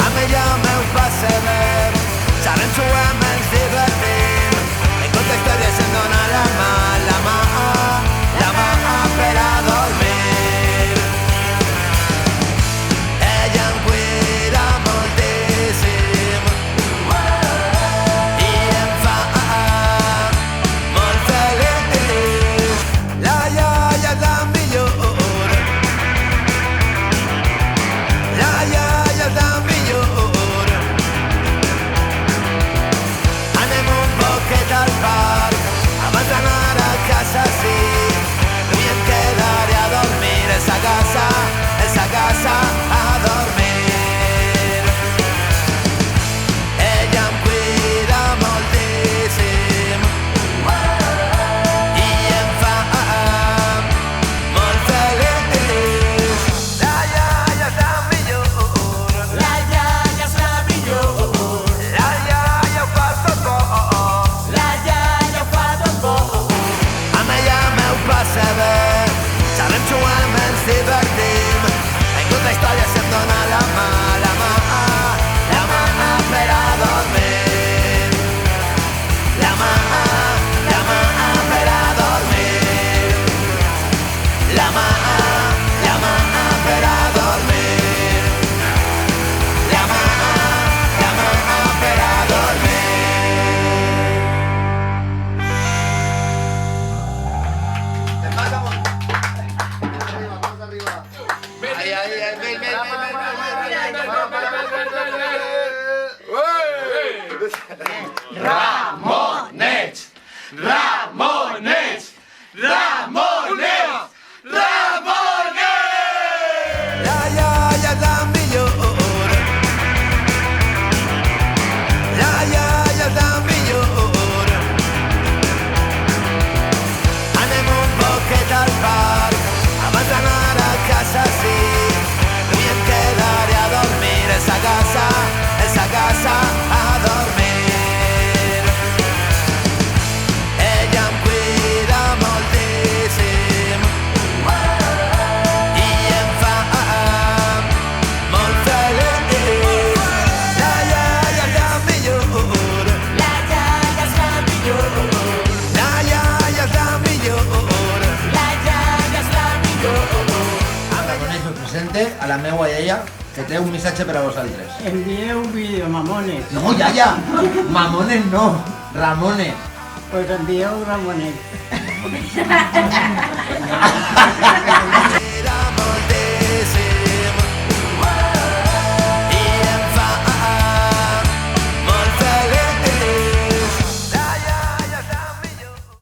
A mi ja meu perceber, sabem jugar menys divertint. En contra història se'n dona la mà per a dormir. Ella em cuida moltíssim i em fa molt feliç. La iaia és la millor, la iaia és la millor. Anem un poquet al parc abans d'anar a casa, sí. No em quedaré a dormir esa casa a dormir. Ella em cuida moltíssim i em fa molt feliç. La iaia és la millor, La iaia és la millor, la iaia ho fa tot bo. la iaia ho fa tot bo. Amb ella meu passa bé, sabem jugar menys divertim. En contra història se'm dona la mà per a dormir. La mà per a dormir. La mà per a dormir. La mà per a Ramonets! Ramonets! Ramonets! Ramonets! La iaia és la millor, la iaia és la millor. Anem un poquet al parc abans d'anar a casa, sí. No em quedaré a dormir esa casa a dormir. Ella em cuida moltíssim i em fa molt feliç. La iaia és la millor, La iaia és la millor, la iaia és la millor. la iaia és la millor. Ramones, us presente a la meua iaia, que té un missatge per a vosaltres. Envieu un vídeo, mamones. No, iaia! Mamones no, Ramones. Pues envieu Ramonet.